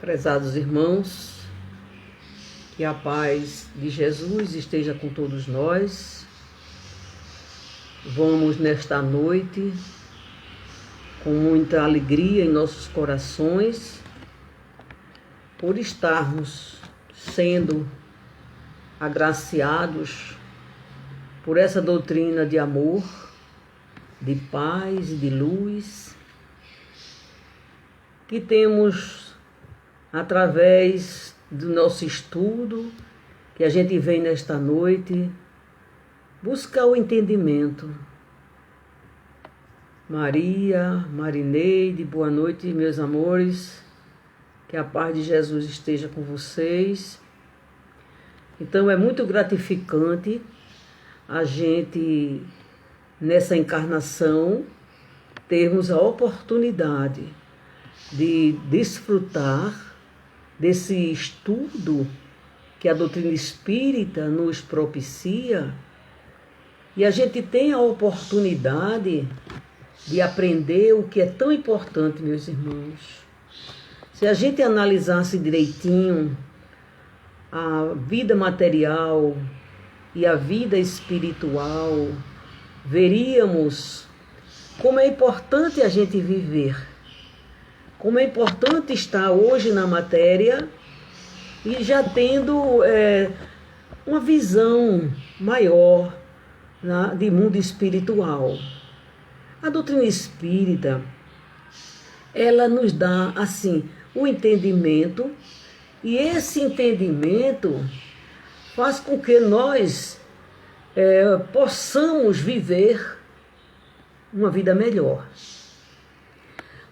Prezados irmãos, que a paz de Jesus esteja com todos nós. Vamos nesta noite, com muita alegria em nossos corações, por estarmos sendo agraciados por essa doutrina de amor, de paz e de luz, que temos através do nosso estudo, que a gente vem nesta noite buscar o entendimento. Maria, Marineide, boa noite, meus amores, que a paz de Jesus esteja com vocês. Então é muito gratificante a gente, nessa encarnação, termos a oportunidade de desfrutar desse estudo que a doutrina espírita nos propicia, e a gente tem a oportunidade de aprender o que é tão importante, meus irmãos. Se a gente analisasse direitinho a vida material e a vida espiritual, veríamos como é importante a gente viver, como é importante estar hoje na matéria e já tendo uma visão maior de mundo espiritual. A doutrina espírita, ela nos dá, assim, o entendimento, e esse entendimento faz com que nós possamos viver uma vida melhor.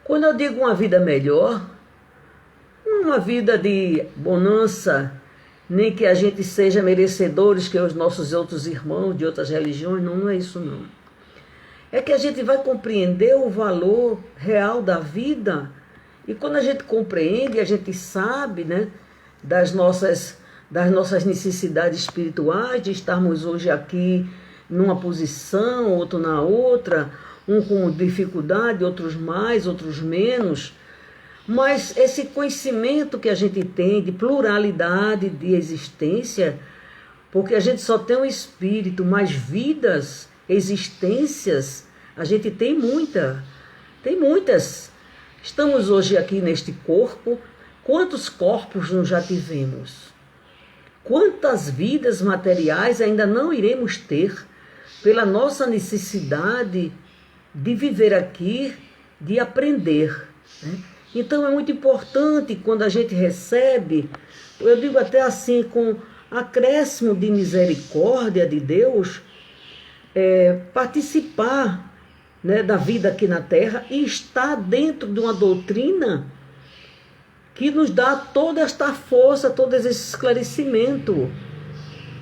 Quando eu digo uma vida melhor, uma vida de bonança, nem que a gente seja merecedores que os nossos outros irmãos de outras religiões, não é isso não. É que a gente vai compreender o valor real da vida, e quando a gente compreende, a gente sabe, né, das nossas necessidades espirituais, de estarmos hoje aqui numa posição, outro na outra, um com dificuldade, outros mais, outros menos, mas esse conhecimento que a gente tem de pluralidade de existência, porque a gente só tem um espírito, mas vidas, existências, a gente tem muitas. Estamos hoje aqui neste corpo, quantos corpos nós já tivemos? Quantas vidas materiais ainda não iremos ter pela nossa necessidade de viver aqui, de aprender, né? Então é muito importante quando a gente recebe, eu digo até assim, com acréscimo de misericórdia de Deus, participar, né, da vida aqui na Terra e estar dentro de uma doutrina que nos dá toda esta força, todo esse esclarecimento.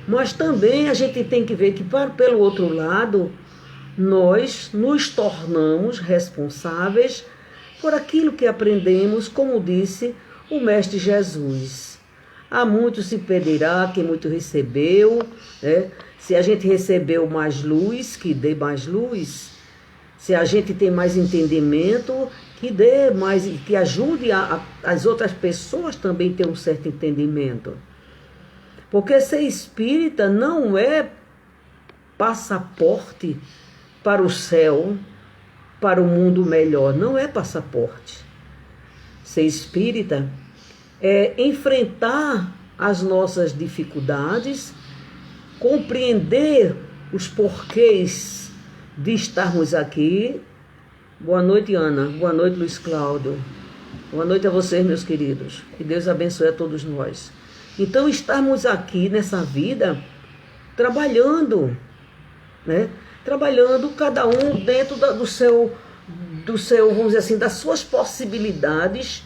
Mas também a gente tem que ver que, pelo outro lado, nós nos tornamos responsáveis por aquilo que aprendemos, como disse o Mestre Jesus. A muito se pedirá quem muito recebeu, né? Se a gente recebeu mais luz, que dê mais luz. Se a gente tem mais entendimento, que dê mais, que ajude as outras pessoas também a ter um certo entendimento. Porque ser espírita não é passaporte para o céu, para o mundo melhor, não é passaporte. Ser espírita é enfrentar as nossas dificuldades, compreender os porquês de estarmos aqui. Boa noite, Ana. Boa noite, Luiz Cláudio. Boa noite a vocês, meus queridos. Que Deus abençoe a todos nós. Então, estarmos aqui nessa vida, trabalhando, né? Trabalhando cada um dentro do seu, vamos dizer assim, das suas possibilidades,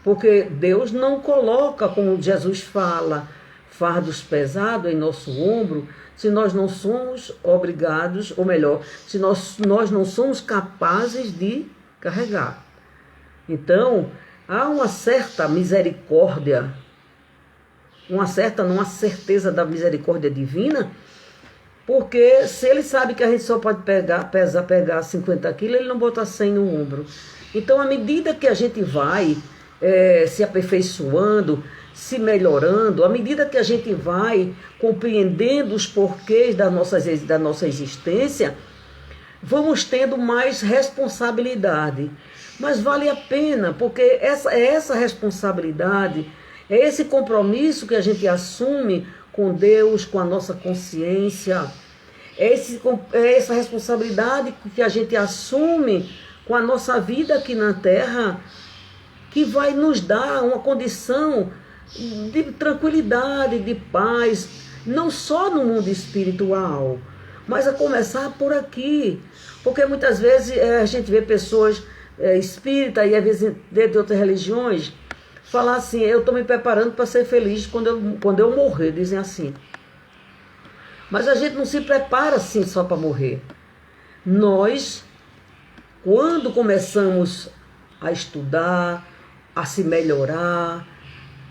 porque Deus não coloca, como Jesus fala, fardos pesados em nosso ombro, se nós não somos obrigados, ou melhor, se nós não somos capazes de carregar. Então, há uma certa misericórdia, uma certeza da misericórdia divina, porque se ele sabe que a gente só pode pegar 50 quilos, ele não bota 100 no ombro. Então, à medida que a gente vai se aperfeiçoando, se melhorando, à medida que a gente vai compreendendo os porquês da nossa existência, vamos tendo mais responsabilidade. Mas vale a pena, porque essa responsabilidade, é esse compromisso que a gente assume com Deus, com a nossa consciência, é essa responsabilidade que a gente assume com a nossa vida aqui na Terra, que vai nos dar uma condição de tranquilidade, de paz, não só no mundo espiritual, mas a começar por aqui. Porque muitas vezes a gente vê pessoas espíritas e às vezes de outras religiões falar assim: eu estou me preparando para ser feliz quando eu morrer, dizem assim. Mas a gente não se prepara assim só para morrer. Nós, quando começamos a estudar, a se melhorar,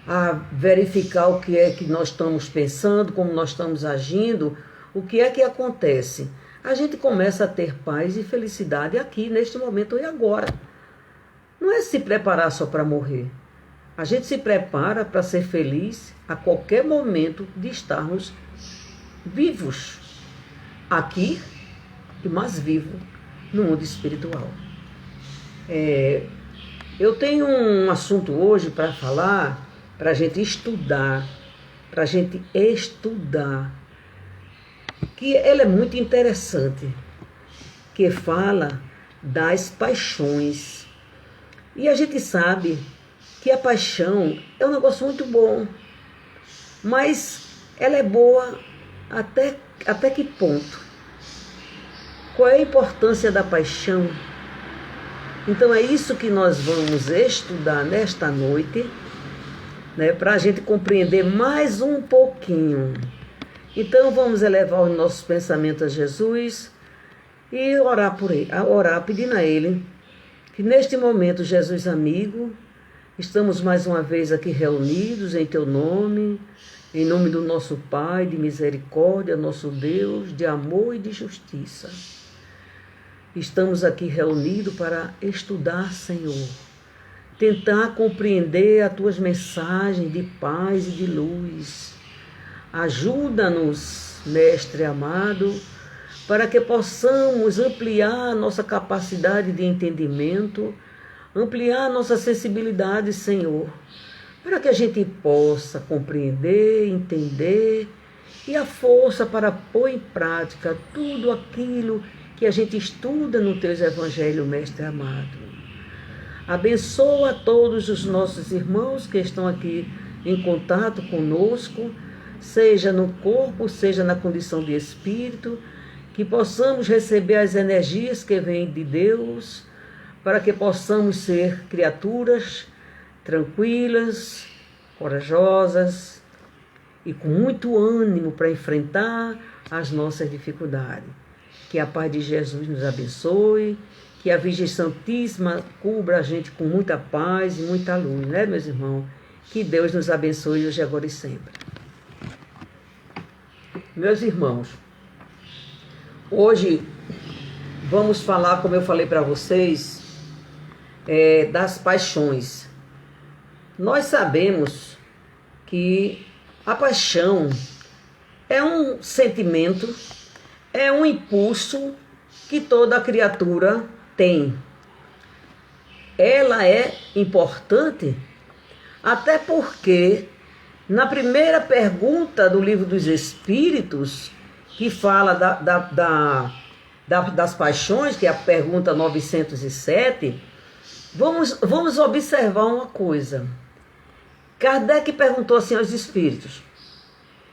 a verificar o que é que nós estamos pensando, como nós estamos agindo, o que é que acontece? A gente começa a ter paz e felicidade aqui, neste momento e agora. Não é se preparar só para morrer. A gente se prepara para ser feliz a qualquer momento de estarmos vivos aqui e mais vivo no mundo espiritual. Eu tenho um assunto hoje para falar, para a gente estudar, que ele é muito interessante, que fala das paixões. E a gente sabe que a paixão é um negócio muito bom, mas ela é boa até que ponto? Qual é a importância da paixão? Então é isso que nós vamos estudar nesta noite, né, para a gente compreender mais um pouquinho. Então vamos elevar os nossos pensamentos a Jesus e orar por ele, pedindo a Ele que neste momento, Jesus amigo, estamos mais uma vez aqui reunidos em Teu nome, em nome do nosso Pai de misericórdia, nosso Deus de amor e de justiça. Estamos aqui reunidos para estudar, Senhor, tentar compreender as Tuas mensagens de paz e de luz. Ajuda-nos, Mestre amado, para que possamos ampliar nossa capacidade de entendimento, ampliar nossa sensibilidade, Senhor, para que a gente possa compreender, entender e a força para pôr em prática tudo aquilo que a gente estuda no Teu Evangelho, Mestre amado. Abençoa todos os nossos irmãos que estão aqui em contato conosco, seja no corpo, seja na condição de espírito, que possamos receber as energias que vêm de Deus, para que possamos ser criaturas tranquilas, corajosas e com muito ânimo para enfrentar as nossas dificuldades. Que a paz de Jesus nos abençoe, que a Virgem Santíssima cubra a gente com muita paz e muita luz, né, meus irmãos? Que Deus nos abençoe hoje, agora e sempre. Meus irmãos, hoje vamos falar, como eu falei para vocês, das paixões. Nós sabemos que a paixão é um sentimento, é um impulso que toda criatura tem. Ela é importante até porque na primeira pergunta do Livro dos Espíritos, que fala das paixões, que é a pergunta 907, vamos observar uma coisa. Kardec perguntou assim aos espíritos: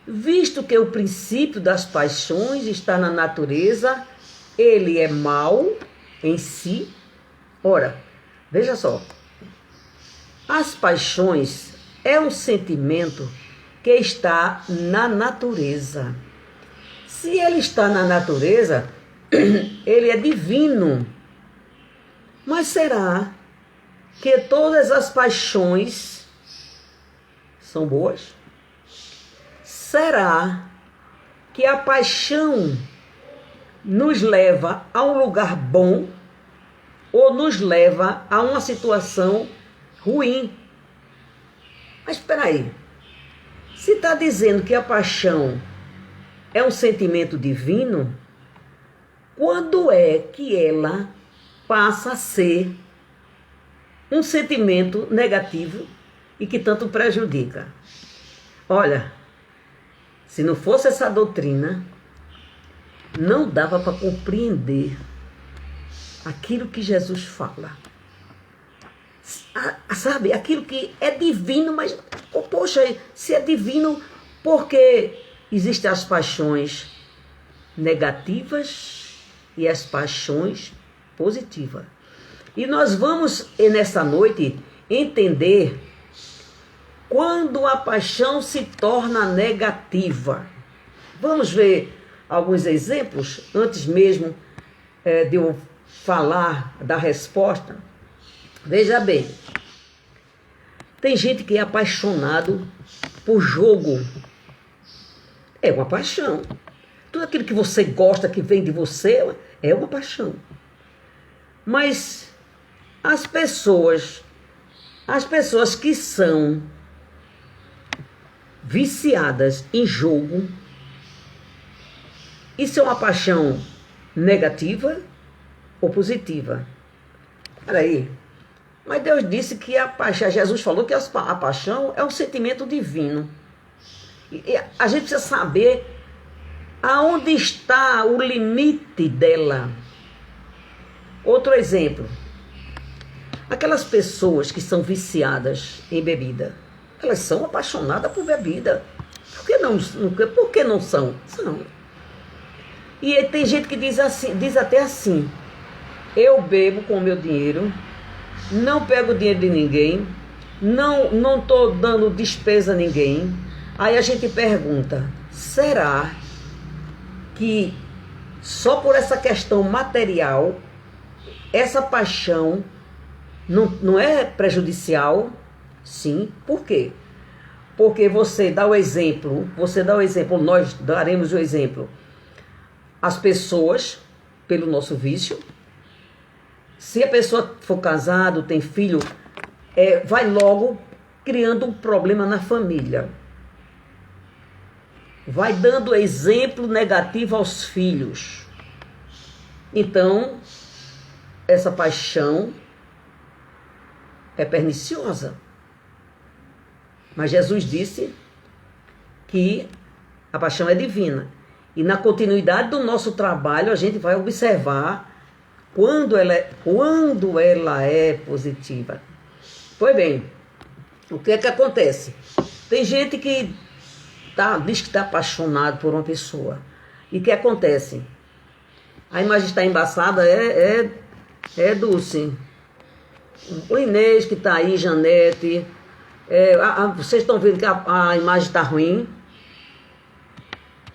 visto que o princípio das paixões está na natureza, ele é mau em si? Ora, veja só, as paixões é um sentimento que está na natureza. Se ele está na natureza, ele é divino. Mas será que todas as paixões são boas? Será que a paixão nos leva a um lugar bom ou nos leva a uma situação ruim? Mas espera aí. Se está dizendo que a paixão é um sentimento divino, quando é que ela passa a ser um sentimento negativo e que tanto prejudica? Olha, se não fosse essa doutrina, não dava para compreender aquilo que Jesus fala. Sabe, aquilo que é divino, mas, poxa, se é divino, porque existem as paixões negativas e as paixões positivas. E nós vamos, nessa noite, entender quando a paixão se torna negativa. Vamos ver alguns exemplos, antes mesmo de eu falar da resposta. Veja bem, tem gente que é apaixonado por jogo. É uma paixão. Tudo aquilo que você gosta, que vem de você, é uma paixão. Mas as pessoas que são viciadas em jogo, isso é uma paixão negativa ou positiva? Peraí. Mas Deus disse que a paixão, Jesus falou que a paixão é um sentimento divino. E a gente precisa saber aonde está o limite dela. Outro exemplo. Aquelas pessoas que são viciadas em bebida, elas são apaixonadas por bebida. Por que não são? São. E tem gente que diz até assim: eu bebo com o meu dinheiro, não pego dinheiro de ninguém, não estou dando despesa a ninguém. Aí a gente pergunta, será que só por essa questão material, essa paixão não é prejudicial? Sim. Por quê? Porque você dá o exemplo, nós daremos o exemplo. As pessoas, pelo nosso vício, se a pessoa for casado, tem filho, vai logo criando um problema na família. Vai dando exemplo negativo aos filhos. Então, essa paixão é perniciosa. Mas Jesus disse que a paixão é divina. E na continuidade do nosso trabalho, a gente vai observar quando ela é positiva. Pois bem, o que é que acontece? Tem gente que diz que está apaixonado por uma pessoa. E o que acontece? A imagem está embaçada, Dulce. O Inês que está aí, Janete. Vocês estão vendo que a imagem está ruim?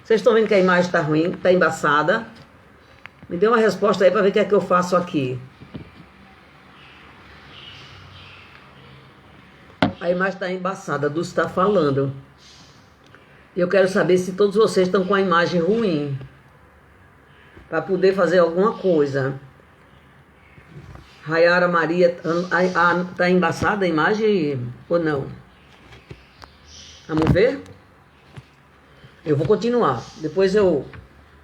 Vocês estão vendo que a imagem está ruim, está embaçada? Me dê uma resposta aí para ver o que é que eu faço aqui. A imagem está embaçada, a Dulce está falando. Eu quero saber se todos vocês estão com a imagem ruim, para poder fazer alguma coisa. Rayara Maria, está embaçada a imagem ou não? Vamos ver? Eu vou continuar. Depois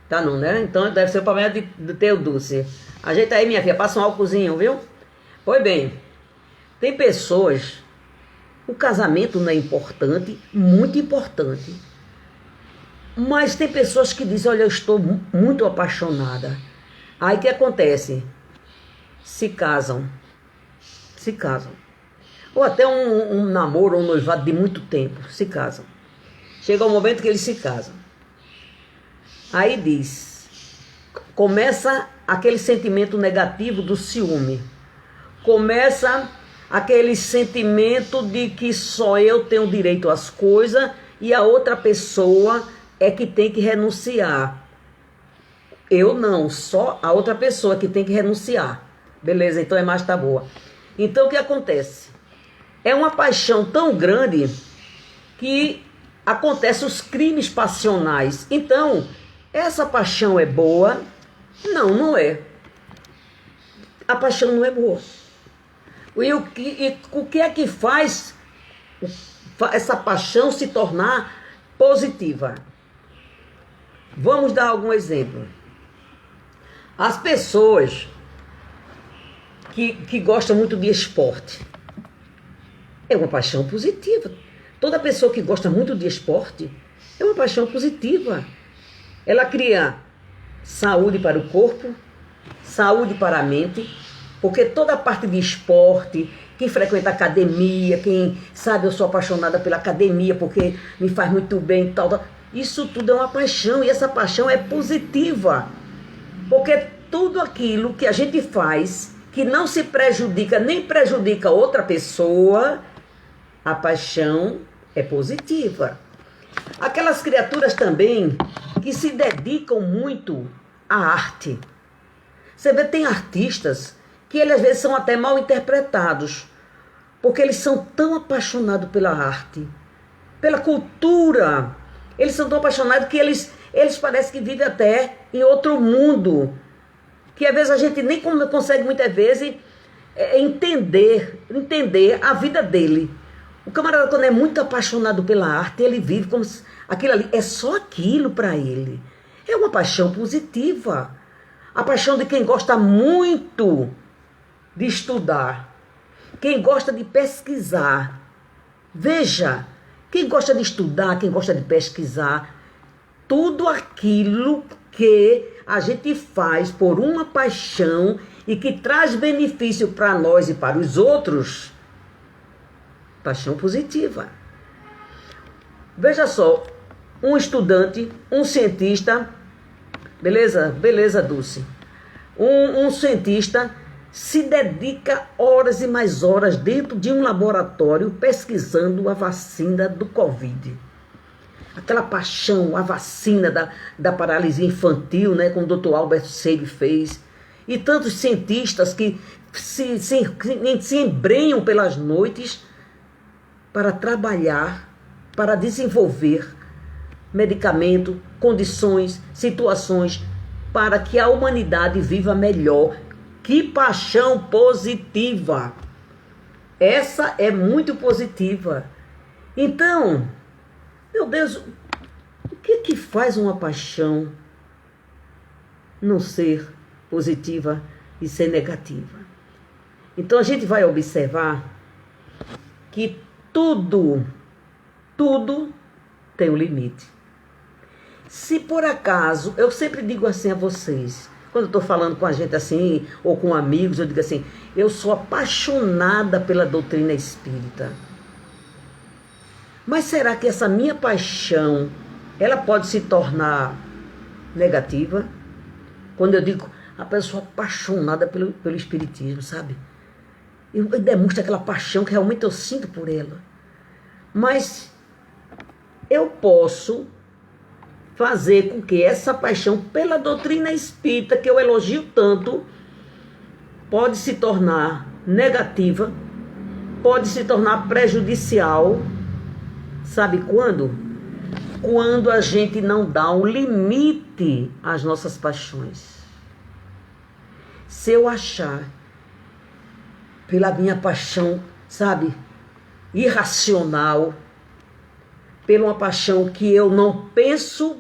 tá não, né? Então deve ser o problema de ter o Dulce. Ajeita aí, minha filha. Passa um álcoolzinho, viu? Pois bem. Tem pessoas... O casamento não é importante, muito importante. Mas tem pessoas que dizem, olha, eu estou muito apaixonada. Aí o que acontece? Se casam. Ou até um namoro, um noivado de muito tempo. Se casam. Chega o momento que eles se casam. Aí começa aquele sentimento negativo do ciúme. Começa aquele sentimento de que só eu tenho direito às coisas e a outra pessoa é que tem que renunciar. Eu não, só a outra pessoa que tem que renunciar. Beleza, então a imagem tá boa. Então o que acontece? É uma paixão tão grande que acontecem os crimes passionais. Então, essa paixão é boa? Não, não é. A paixão não é boa. E o que é que faz essa paixão se tornar positiva. Vamos dar algum exemplo. As pessoas que gostam muito de esporte, é uma paixão positiva. Toda pessoa que gosta muito de esporte é uma paixão positiva. Ela cria saúde para o corpo, saúde para a mente, porque toda a parte de esporte, quem frequenta academia, quem sabe, eu sou apaixonada pela academia porque me faz muito bem e tal, isso tudo é uma paixão, e essa paixão é positiva, porque tudo aquilo que a gente faz que não se prejudica nem prejudica outra pessoa, a paixão é positiva. Aquelas criaturas também que se dedicam muito à arte. Você vê, tem artistas que eles às vezes são até mal interpretados, porque eles são tão apaixonados pela arte, pela cultura. Eles são tão apaixonados que eles parecem que vivem até em outro mundo, que às vezes a gente nem consegue muitas vezes entender a vida dele. O camarada, quando é muito apaixonado pela arte, ele vive como se aquilo ali é só aquilo para ele. É uma paixão positiva. A paixão de quem gosta muito de estudar, quem gosta de pesquisar. Veja, quem gosta de estudar, quem gosta de pesquisar, tudo aquilo que a gente faz por uma paixão e que traz benefício para nós e para os outros, paixão positiva. Veja só, um estudante, um cientista, beleza, Dulce. Um cientista se dedica horas e mais horas dentro de um laboratório pesquisando a vacina do Covid. Aquela paixão, a vacina da paralisia infantil, né, como o Dr. Albert Sabin fez. E tantos cientistas que se embrenham pelas noites para trabalhar, para desenvolver medicamento, condições, situações para que a humanidade viva melhor. Que paixão positiva! Essa é muito positiva. Então, meu Deus, o que faz uma paixão não ser positiva e ser negativa? Então a gente vai observar que tudo tem um limite. Se por acaso, eu sempre digo assim a vocês, quando eu estou falando com a gente assim, ou com amigos, eu digo assim, eu sou apaixonada pela doutrina espírita. Mas será que essa minha paixão, ela pode se tornar negativa? Quando eu digo, a pessoa apaixonada pelo espiritismo, sabe? Eu demonstro aquela paixão que realmente eu sinto por ela. Mas eu posso fazer com que essa paixão pela doutrina espírita, que eu elogio tanto, pode se tornar negativa, pode se tornar prejudicial. Sabe quando? Quando a gente não dá um limite às nossas paixões. Se eu achar, pela minha paixão, sabe, irracional, pela uma paixão que eu não penso,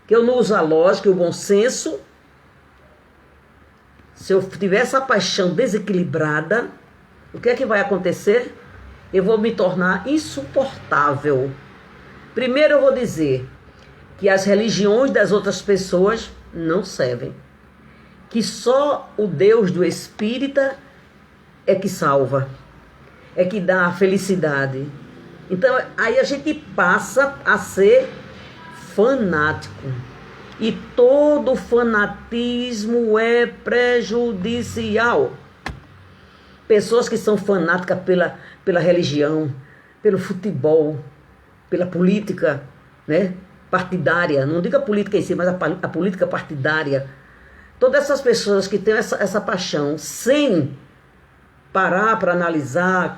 que eu não uso a lógica e o bom senso, se eu tiver essa paixão desequilibrada, o que é que vai acontecer? Eu vou me tornar insuportável. Primeiro eu vou dizer que as religiões das outras pessoas não servem. Que só o Deus do espírita é que salva, é que dá a felicidade. Então aí a gente passa a ser fanático. E todo fanatismo é prejudicial. Pessoas que são fanáticas pela religião, pelo futebol, pela política, né, partidária, não digo a política em si, mas a política partidária. Todas essas pessoas que têm essa paixão sem parar para analisar,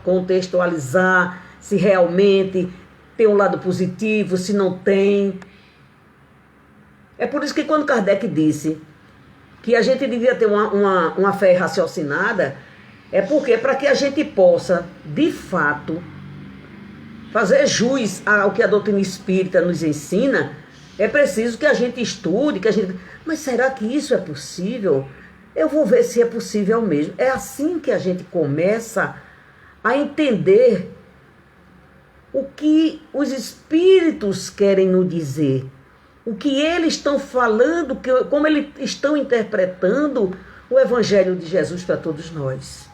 contextualizar se realmente tem um lado positivo, se não tem. É por isso que quando Kardec disse que a gente devia ter uma fé raciocinada, é porque para que a gente possa, de fato, fazer jus ao que a doutrina espírita nos ensina, é preciso que a gente estude, mas será que isso é possível? Eu vou ver se é possível mesmo. É assim que a gente começa a entender o que os espíritos querem nos dizer, o que eles estão falando, como eles estão interpretando o Evangelho de Jesus para todos nós.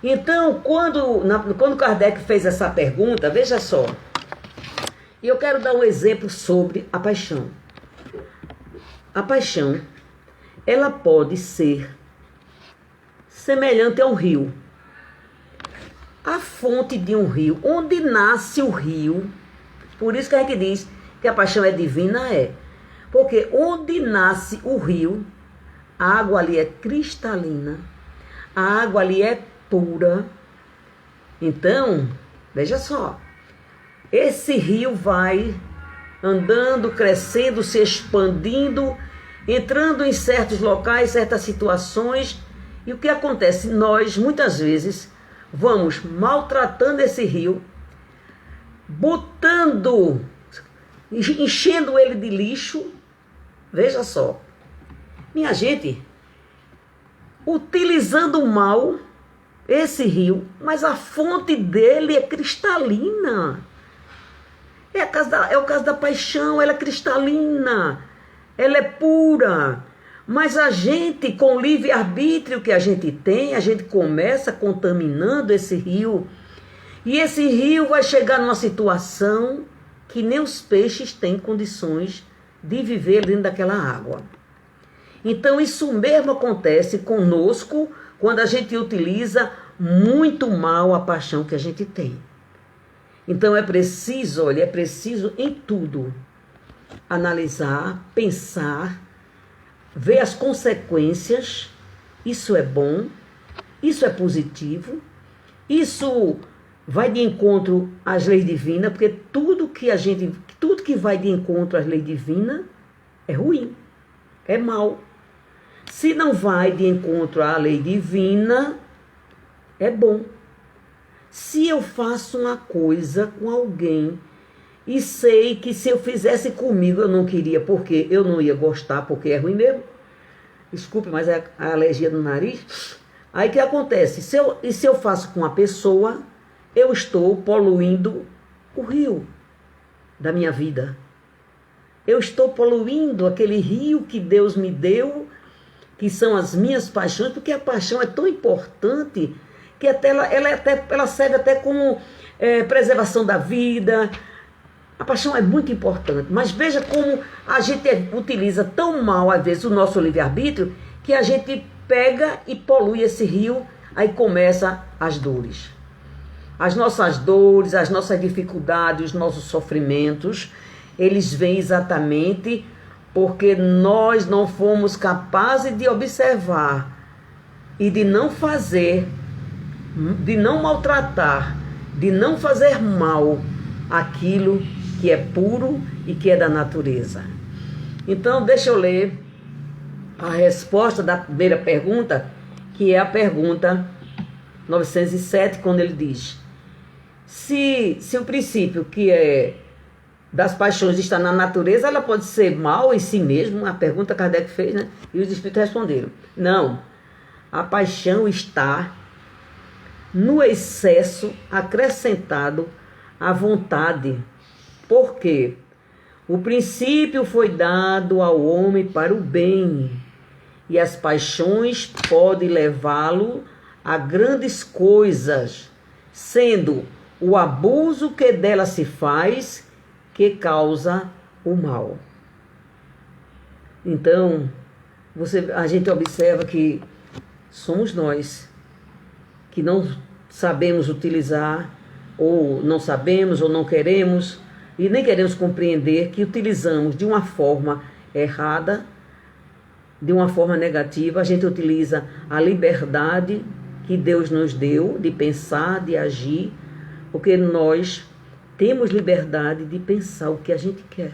Então, quando Kardec fez essa pergunta, veja só, e eu quero dar um exemplo sobre a paixão. A paixão, ela pode ser semelhante a um rio. A fonte de um rio, onde nasce o rio, por isso que a gente diz que a paixão é divina, porque onde nasce o rio, a água ali é cristalina, a água ali é pura. Então, veja só, esse rio vai andando, crescendo, se expandindo, entrando em certos locais, certas situações, e o que acontece? Nós, muitas vezes, vamos maltratando esse rio, enchendo ele de lixo. Veja só, minha gente, utilizando mal esse rio, mas a fonte dele é cristalina. É o caso da paixão, ela é cristalina, ela é pura. Mas a gente, com o livre-arbítrio que a gente tem, a gente começa contaminando esse rio. E esse rio vai chegar numa situação que nem os peixes têm condições de viver dentro daquela água. Então isso mesmo acontece conosco quando a gente utiliza muito mal a paixão que a gente tem. Então é preciso em tudo analisar, pensar, ver as consequências. Isso é bom, isso é positivo, isso vai de encontro às leis divinas, porque tudo que vai de encontro às leis divinas é ruim, é mal. Se não vai de encontro à lei divina, é bom. Se eu faço uma coisa com alguém e sei que se eu fizesse comigo eu não queria, porque eu não ia gostar, porque é ruim mesmo. Desculpe, mas é a alergia do nariz. Aí o que acontece? Se eu faço com uma pessoa, eu estou poluindo o rio da minha vida. Eu estou poluindo aquele rio que Deus me deu, que são as minhas paixões, porque a paixão é tão importante que ela serve até como preservação da vida. A paixão é muito importante, mas veja como a gente utiliza tão mal, às vezes, o nosso livre-arbítrio, que a gente pega e polui esse rio, aí começa as dores. As nossas dificuldades, os nossos sofrimentos, eles vêm exatamente porque nós não fomos capazes de observar e de não fazer, de não maltratar, de não fazer mal aquilo que é puro e que é da natureza. Então, deixa eu ler a resposta da primeira pergunta, que é a pergunta 907, quando ele diz: se o princípio que é das paixões está na natureza, ela pode ser mal em si mesmo? A pergunta que Kardec fez, né? E os espíritos responderam: não, a paixão está no excesso acrescentado à vontade. Por quê? O princípio foi dado ao homem para o bem, e as paixões podem levá-lo a grandes coisas, sendo o abuso que dela se faz que causa o mal. Então, a gente observa que somos nós que não sabemos utilizar, ou não sabemos, ou não queremos, e nem queremos compreender que utilizamos de uma forma errada, de uma forma negativa. A gente utiliza a liberdade que Deus nos deu de pensar, de agir, porque nós temos liberdade de pensar o que a gente quer,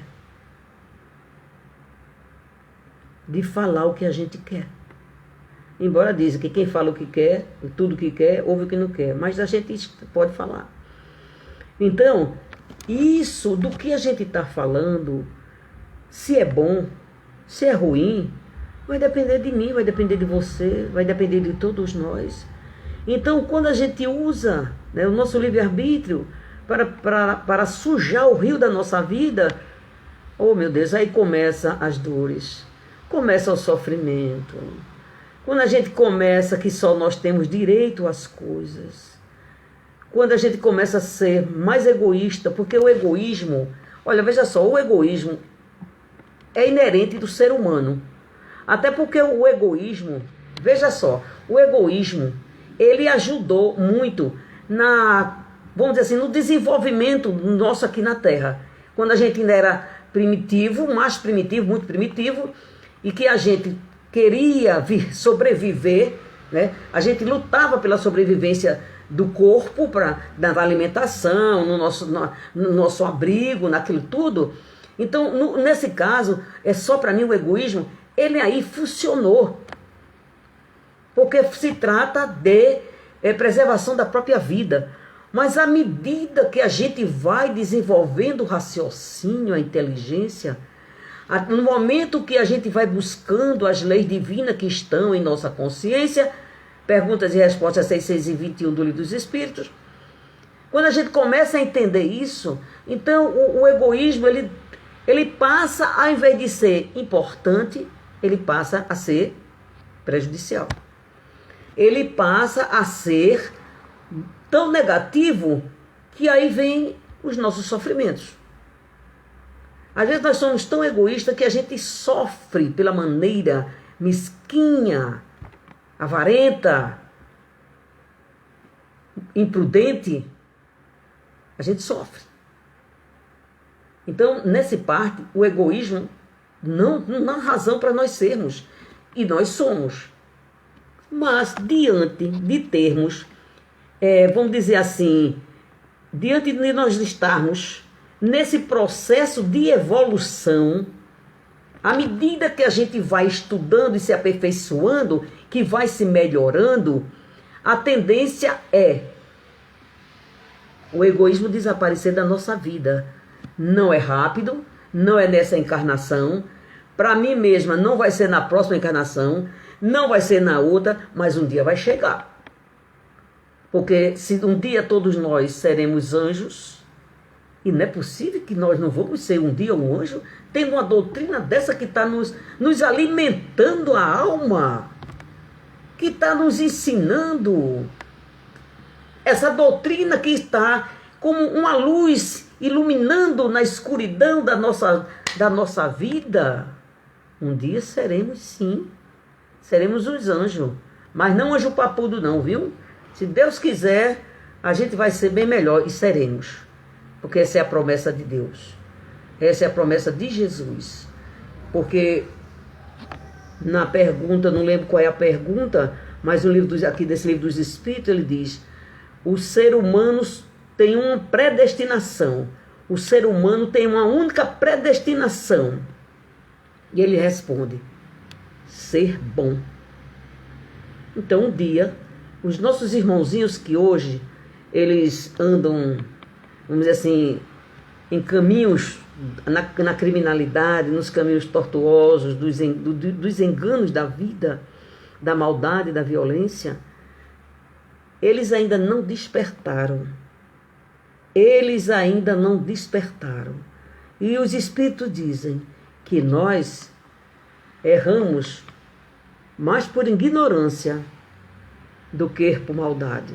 de falar o que a gente quer. Embora dizem que quem fala o que quer, tudo o que quer, ouve o que não quer, mas a gente pode falar. Então, isso do que a gente está falando, se é bom, se é ruim, vai depender de mim, vai depender de você, vai depender de todos nós. Então, quando a gente usa, né, o nosso livre-arbítrio para sujar o rio da nossa vida, oh meu Deus, aí começa as dores, começa o sofrimento. Quando a gente começa que só nós temos direito às coisas, quando a gente começa a ser mais egoísta, porque o egoísmo, olha, veja só, o egoísmo é inerente do ser humano. Até porque o egoísmo, veja só, o egoísmo, ele ajudou muito vamos dizer assim, no desenvolvimento nosso aqui na Terra. Quando a gente ainda era primitivo, mais primitivo, muito primitivo, e que a gente queria sobreviver, né? A gente lutava pela sobrevivência do corpo, na alimentação, no nosso abrigo, naquilo tudo. Então, nesse caso, é só para mim o egoísmo, ele aí funcionou. Porque se trata de preservação da própria vida. Mas à medida que a gente vai desenvolvendo o raciocínio, a inteligência, no momento que a gente vai buscando as leis divinas que estão em nossa consciência, perguntas e respostas 621 do Livro dos Espíritos, quando a gente começa a entender isso, então o egoísmo, ele passa, ao invés de ser importante, ele passa a ser prejudicial. Ele passa a ser tão negativo que aí vem os nossos sofrimentos. Às vezes nós somos tão egoístas que a gente sofre pela maneira mesquinha, avarenta, imprudente. A gente sofre. Então, nessa parte, o egoísmo não há razão para nós sermos. E nós somos. Mas, diante de termos, vamos dizer assim, diante de nós estarmos nesse processo de evolução, à medida que a gente vai estudando e se aperfeiçoando, que vai se melhorando, a tendência é o egoísmo desaparecer da nossa vida. Não é rápido, não é nessa encarnação, para mim mesma não vai ser na próxima encarnação, não vai ser na outra, mas um dia vai chegar. Porque se um dia todos nós seremos anjos, e não é possível que nós não vamos ser um dia um anjo, tendo uma doutrina dessa que está nos alimentando a alma, que está nos ensinando, essa doutrina que está como uma luz iluminando na escuridão da nossa vida. Um dia seremos sim, seremos os anjos, mas não anjo papudo não, viu? Se Deus quiser, a gente vai ser bem melhor e seremos. Porque essa é a promessa de Deus. Essa é a promessa de Jesus. Porque na pergunta, não lembro qual é a pergunta, mas no livro desse livro dos Espíritos, ele diz: o ser humano tem uma predestinação. O ser humano tem uma única predestinação. E ele responde: ser bom. Então, um dia, os nossos irmãozinhos que hoje, eles andam, vamos dizer assim, em caminhos, na criminalidade, nos caminhos tortuosos, dos enganos da vida, da maldade, da violência, eles ainda não despertaram. Eles ainda não despertaram. E os Espíritos dizem que nós erramos mais por ignorância do que por maldade.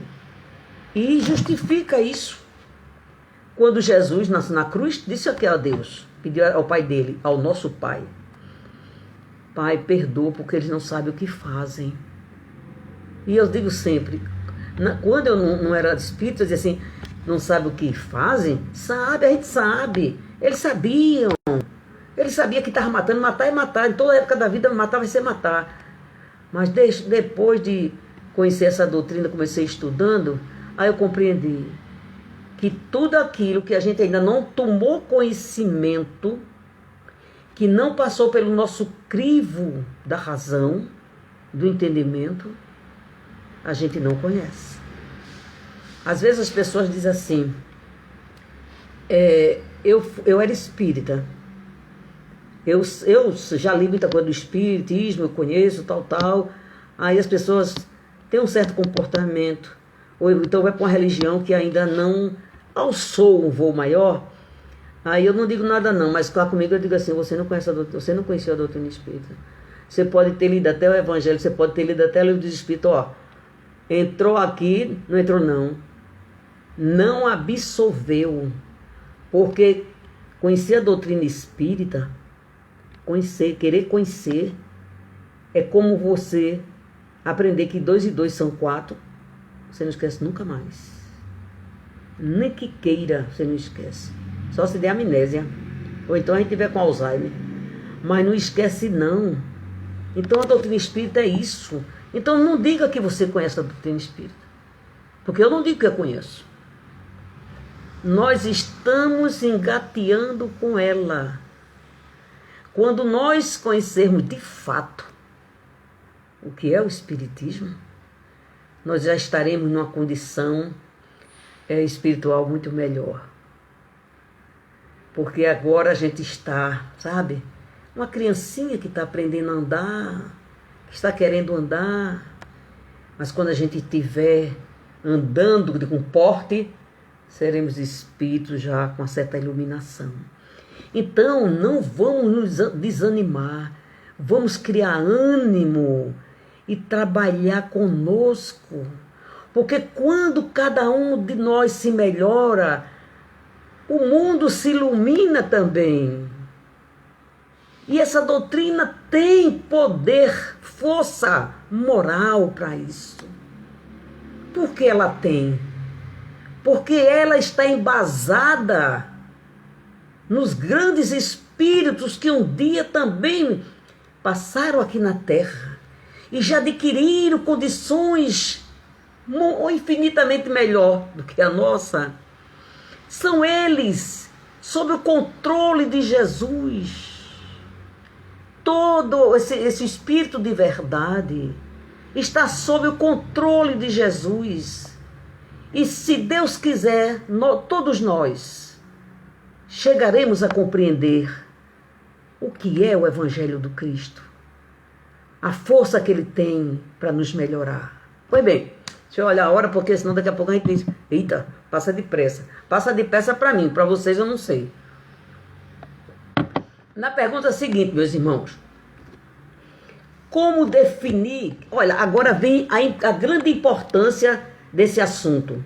E justifica isso. Quando Jesus nasceu na cruz, disse aqui a Deus, pediu ao Pai dele, ao nosso Pai: Pai, perdoa porque eles não sabem o que fazem. E eu digo sempre, quando eu não era espírita, eu dizia assim: não sabe o que fazem? Sabe, a gente sabe. Eles sabiam. Eles sabiam que estava matando, matar é matar. Em toda época da vida, matar vai ser matar. Mas depois de conhecer essa doutrina, comecei estudando, aí eu compreendi que tudo aquilo que a gente ainda não tomou conhecimento, que não passou pelo nosso crivo da razão, do entendimento, a gente não conhece. Às vezes as pessoas dizem assim: Eu era espírita. Eu já li muita coisa do espiritismo, eu conheço, tal. Aí as pessoas têm um certo comportamento, ou então vai para uma religião que ainda não alçou um voo maior. Aí eu não digo nada não, mas lá comigo eu digo assim, você não conheceu a doutrina espírita. Você pode ter lido até o evangelho, você pode ter lido até o livro dos espíritos, entrou aqui, não entrou não. Não absorveu, porque conhecer a doutrina espírita, querer conhecer, é como você aprender que 2 e 2 são 4, você não esquece nunca mais. Nem que queira, você não esquece. Só se der amnésia. Ou então a gente tiver com Alzheimer. Mas não esquece não. Então a doutrina espírita é isso. Então não diga que você conhece a doutrina espírita. Porque eu não digo que eu conheço. Nós estamos engateando com ela. Quando nós conhecermos de fato o que é o espiritismo, nós já estaremos numa condição espiritual muito melhor. Porque agora a gente está, sabe, uma criancinha que está aprendendo a andar, que está querendo andar, mas quando a gente estiver andando com porte, seremos espíritos já com uma certa iluminação. Então, não vamos nos desanimar, vamos criar ânimo e trabalhar conosco, porque quando cada um de nós se melhora, o mundo se ilumina também. E essa doutrina tem poder, força moral para isso. Por que ela tem? Porque ela está embasada nos grandes espíritos que um dia também passaram aqui na Terra e já adquiriram condições infinitamente melhor do que a nossa. São eles, sob o controle de Jesus. Todo esse espírito de verdade está sob o controle de Jesus. E se Deus quiser, todos nós chegaremos a compreender o que é o Evangelho do Cristo. A força que ele tem para nos melhorar. Pois bem, deixa eu olhar a hora, porque senão daqui a pouco a gente diz, eita, passa depressa. Passa depressa para mim, para vocês eu não sei. Na pergunta seguinte, meus irmãos, como definir... Olha, agora vem a grande importância desse assunto.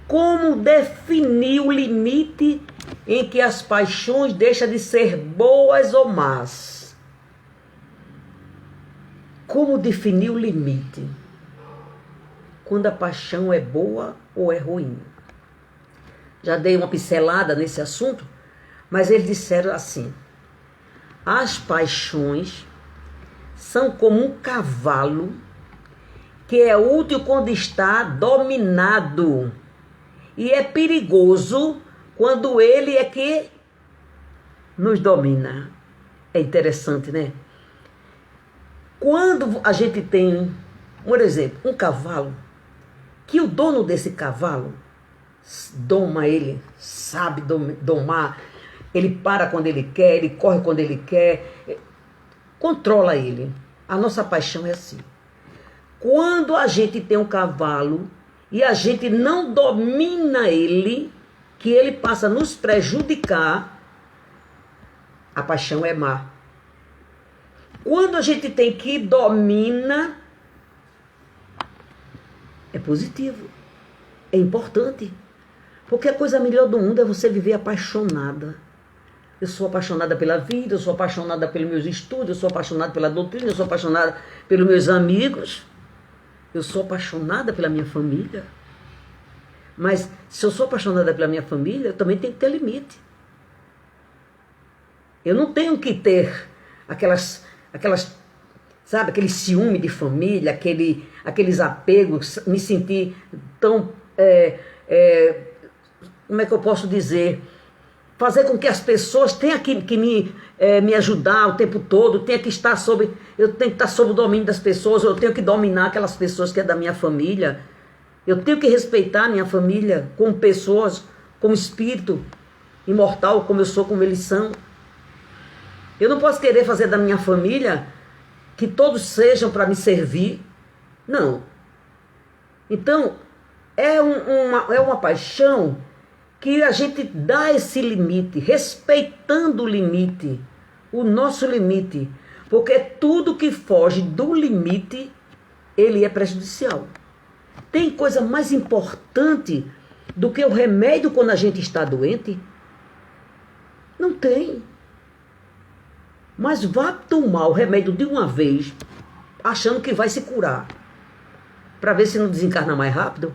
Como definir o limite em que as paixões deixam de ser boas ou más? Como definir o limite? Quando a paixão é boa ou é ruim? Já dei uma pincelada nesse assunto, mas eles disseram assim: as paixões são como um cavalo que é útil quando está dominado e é perigoso quando ele é que nos domina. É interessante, né? Quando a gente tem, por exemplo, um cavalo, que o dono desse cavalo doma ele, sabe domar, ele para quando ele quer, ele corre quando ele quer, controla ele. A nossa paixão é assim. Quando a gente tem um cavalo e a gente não domina ele, que ele passa a nos prejudicar, a paixão é má. Quando a gente tem que domina, é positivo, é importante. Porque a coisa melhor do mundo é você viver apaixonada. Eu sou apaixonada pela vida, eu sou apaixonada pelos meus estudos, eu sou apaixonada pela doutrina, eu sou apaixonada pelos meus amigos, eu sou apaixonada pela minha família. Mas se eu sou apaixonada pela minha família, eu também tenho que ter limite. Eu não tenho que ter aquelas sabe, aquele ciúme de família, aqueles apegos, me sentir tão, como é que eu posso dizer, fazer com que as pessoas tenham que me ajudar o tempo todo, eu tenho que estar sob o domínio das pessoas, eu tenho que dominar aquelas pessoas que é da minha família, eu tenho que respeitar a minha família como pessoas, como espírito imortal, como eu sou, como eles são. Eu não posso querer fazer da minha família que todos sejam para me servir. Não. Então, é uma paixão que a gente dá esse limite, respeitando o limite, o nosso limite. Porque tudo que foge do limite, ele é prejudicial. Tem coisa mais importante do que o remédio quando a gente está doente? Não tem. Mas vá tomar o remédio de uma vez, achando que vai se curar, para ver se não desencarna mais rápido.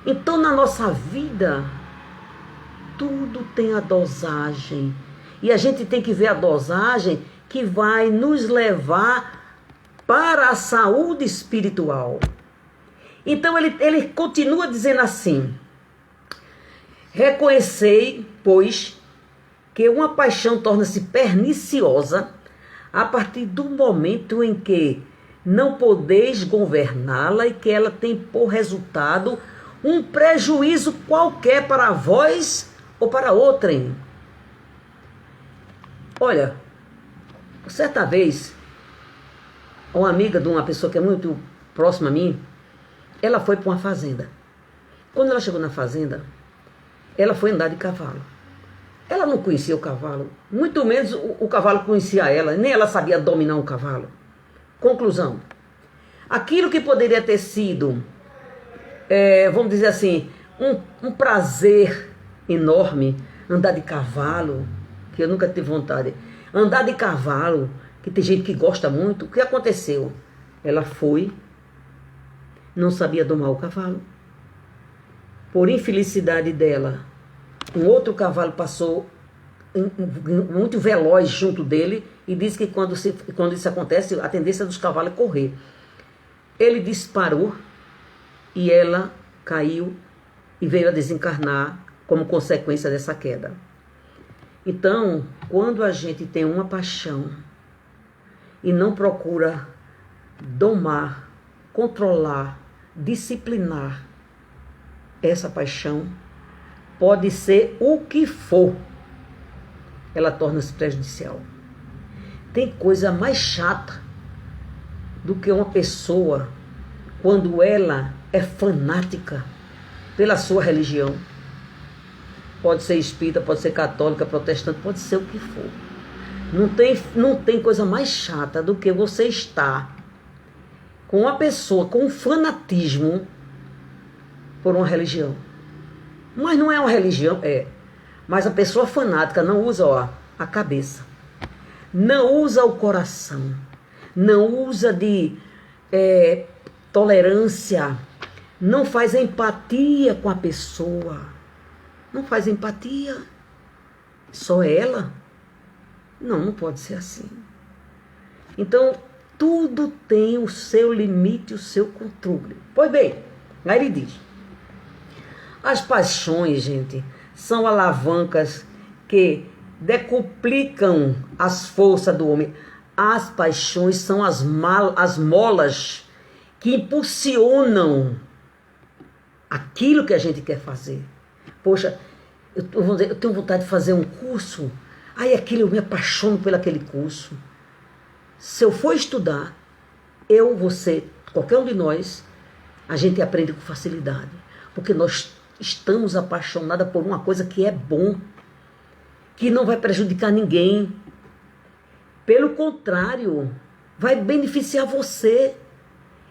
Então, na nossa vida, tudo tem a dosagem. E a gente tem que ver a dosagem que vai nos levar para a saúde espiritual. Então, ele continua dizendo assim: reconhecei, pois, que uma paixão torna-se perniciosa a partir do momento em que não podeis governá-la e que ela tem por resultado um prejuízo qualquer para vós ou para outrem. Olha, certa vez, uma amiga de uma pessoa que é muito próxima a mim, ela foi para uma fazenda. Quando ela chegou na fazenda, ela foi andar de cavalo. Ela não conhecia o cavalo, muito menos o cavalo conhecia ela, nem ela sabia dominar um cavalo. Conclusão: aquilo que poderia ter sido, vamos dizer assim, um prazer enorme, andar de cavalo, que eu nunca tive vontade, andar de cavalo, que tem gente que gosta muito, o que aconteceu? Ela foi, não sabia domar o cavalo, por infelicidade dela, um outro cavalo passou muito veloz junto dele e disse que quando isso acontece, a tendência dos cavalos é correr. Ele disparou e ela caiu e veio a desencarnar como consequência dessa queda. Então, quando a gente tem uma paixão e não procura domar, controlar, disciplinar essa paixão, pode ser o que for, ela torna-se prejudicial. Tem coisa mais chata do que uma pessoa quando ela é fanática pela sua religião. Pode ser espírita, pode ser católica, protestante, pode ser o que for. Não tem coisa mais chata do que você estar com uma pessoa com um fanatismo por uma religião. Mas não é uma religião, mas a pessoa fanática não usa a cabeça, não usa o coração, não usa de tolerância, não faz empatia com a pessoa, não faz empatia, só ela. Não pode ser assim. Então, tudo tem o seu limite, o seu controle. Pois bem, aí ele diz: as paixões, gente, são alavancas que decuplicam as forças do homem. As paixões são as molas que impulsionam aquilo que a gente quer fazer. Poxa, eu tenho vontade de fazer um curso, aí eu me apaixono por aquele curso. Se eu for estudar, você, qualquer um de nós, a gente aprende com facilidade, porque nós estamos apaixonados por uma coisa que é bom, que não vai prejudicar ninguém. Pelo contrário, vai beneficiar você.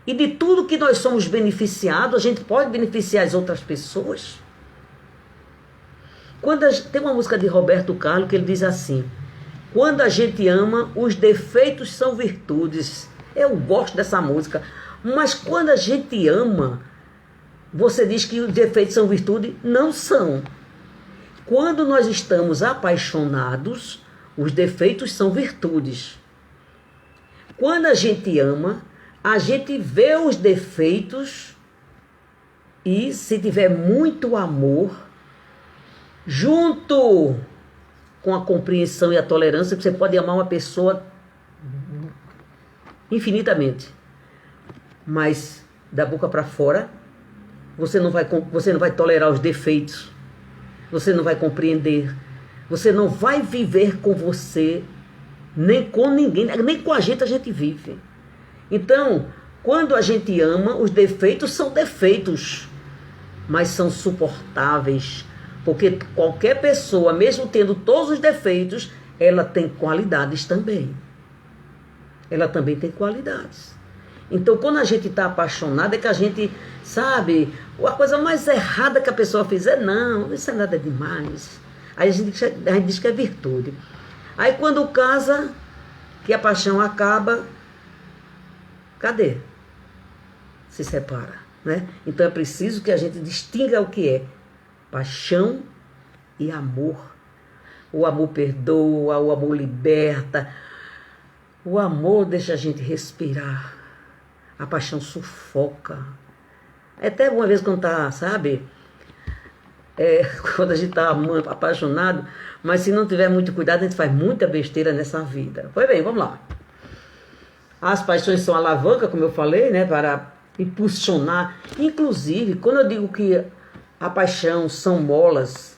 E de tudo que nós somos beneficiados, a gente pode beneficiar as outras pessoas. Tem uma música de Roberto Carlos que ele diz assim: quando a gente ama, os defeitos são virtudes. Eu gosto dessa música. Mas quando a gente ama, você diz que os defeitos são virtude? Não são. Quando nós estamos apaixonados, os defeitos são virtudes. Quando a gente ama, a gente vê os defeitos e, se tiver muito amor, junto com a compreensão e a tolerância, você pode amar uma pessoa infinitamente. Mas da boca para fora, você não vai tolerar os defeitos. você não vai compreender, você não vai viver com você, nem com ninguém, nem com a gente vive. Então, quando a gente ama, os defeitos são defeitos, mas são suportáveis, porque qualquer pessoa, mesmo tendo todos os defeitos, ela tem qualidades também. Ela também tem qualidades. Então, quando a gente está apaixonado, é que a gente, sabe, a coisa mais errada que a pessoa fizer, não, isso é nada demais. Aí a gente diz que é virtude. Aí quando casa, que a paixão acaba, cadê? Se separa, né? Então é preciso que a gente distinga o que é paixão e amor. O amor perdoa, o amor liberta, o amor deixa a gente respirar. A paixão sufoca. Até uma vez quando tá, sabe, quando a gente tá apaixonado, mas se não tiver muito cuidado, a gente faz muita besteira nessa vida. Pois bem, vamos lá. As paixões são alavanca, como eu falei, né, para impulsionar. Inclusive, quando eu digo que a paixão são molas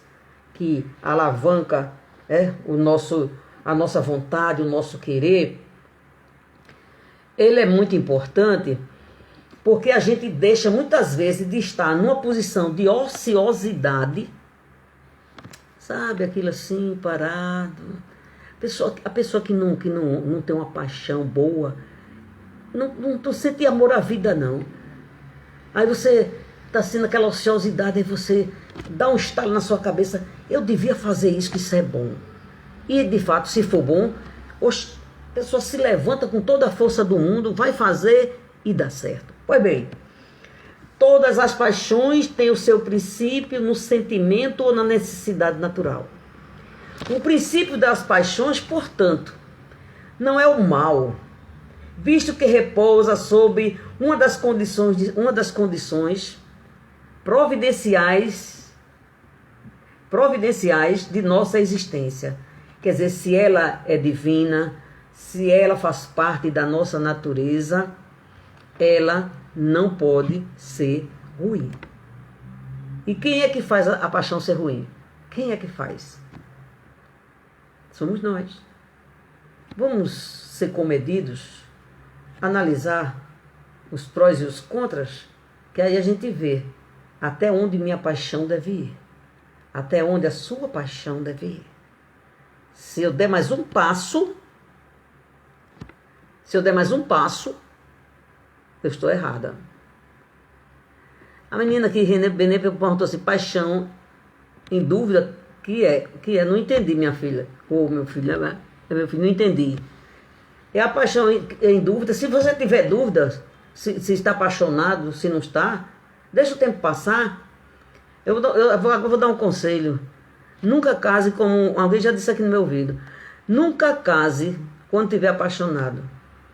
que alavanca a nossa vontade, o nosso querer, ele é muito importante porque a gente deixa muitas vezes de estar numa posição de ociosidade, sabe, aquilo assim, parado. A pessoa que não tem uma paixão boa, não sente amor à vida, não. Aí você está sendo aquela ociosidade, aí você dá um estalo na sua cabeça, eu devia fazer isso, que isso é bom. E de fato, se for bom, a pessoa se levanta com toda a força do mundo, vai fazer e dá certo. Pois bem, todas as paixões têm o seu princípio no sentimento ou na necessidade natural. O princípio das paixões, portanto, não é o mal, visto que repousa sobre uma das condições providenciais de nossa existência. Quer dizer, se ela é divina, se ela faz parte da nossa natureza, ela não pode ser ruim. E quem é que faz a paixão ser ruim? Quem é que faz? Somos nós. Vamos ser comedidos, analisar os prós e os contras, que aí a gente vê até onde minha paixão deve ir, até onde a sua paixão deve ir. Se eu der mais um passo, eu estou errada. A menina que Benê perguntou assim, paixão em dúvida, que é? Não entendi, minha filha. Ou meu filho, né? Meu filho, não entendi. É a paixão em dúvida. Se você tiver dúvida, se está apaixonado, se não está, deixa o tempo passar. Eu vou dar um conselho. Nunca case como... Alguém já disse aqui no meu ouvido. Nunca case quando estiver apaixonado.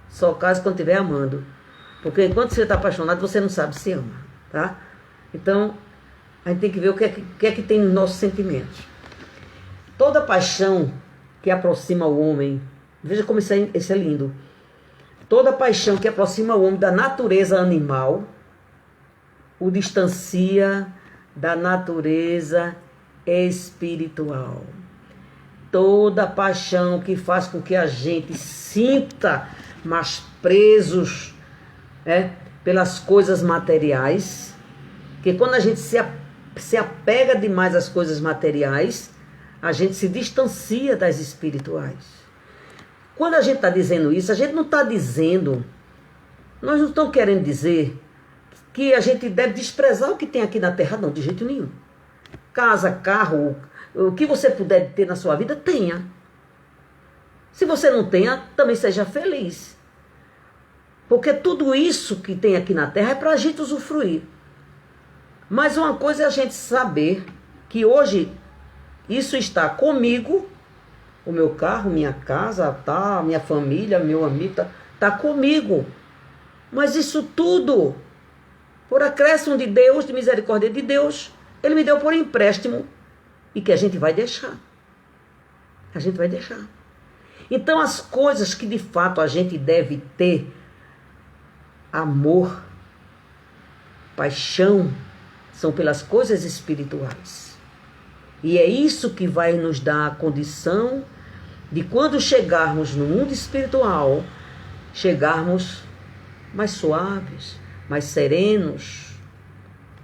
Só case quando estiver amando. Porque enquanto você está apaixonado, você não sabe se ama. Tá? Então, a gente tem que ver o que é que tem nos nossos sentimentos. Toda paixão que aproxima o homem... Veja como isso é lindo. Toda paixão que aproxima o homem da natureza animal o distancia da natureza espiritual. Toda paixão que faz com que a gente sinta mais presos pelas coisas materiais, que quando a gente se apega demais às coisas materiais, a gente se distancia das espirituais. Quando a gente está dizendo isso, a gente não está dizendo, nós não estamos querendo dizer que a gente deve desprezar o que tem aqui na terra, não, de jeito nenhum. Casa, carro, o que você puder ter na sua vida, tenha. Se você não tenha, também seja feliz. Porque tudo isso que tem aqui na terra é para a gente usufruir. Mas uma coisa é a gente saber que hoje isso está comigo, o meu carro, minha casa, tá, minha família, meu amigo, tá comigo. Mas isso tudo, por acréscimo de Deus, de misericórdia de Deus, Ele me deu por empréstimo e que a gente vai deixar. A gente vai deixar. Então as coisas que de fato a gente deve ter, amor, paixão, são pelas coisas espirituais. E é isso que vai nos dar a condição de, quando chegarmos no mundo espiritual, chegarmos mais suaves, mais serenos,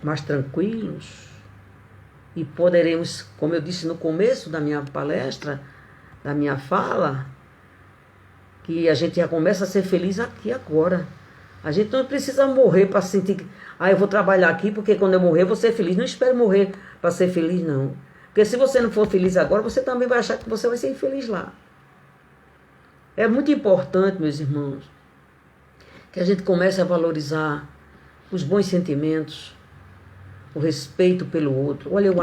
mais tranquilos. E poderemos, como eu disse no começo da minha palestra, da minha fala, que a gente já começa a ser feliz aqui agora. A gente não precisa morrer para sentir que, eu vou trabalhar aqui porque quando eu morrer eu vou ser feliz. Não espere morrer para ser feliz, não. Porque se você não for feliz agora, você também vai achar que você vai ser infeliz lá. É muito importante, meus irmãos, que a gente comece a valorizar os bons sentimentos, o respeito pelo outro. Olha,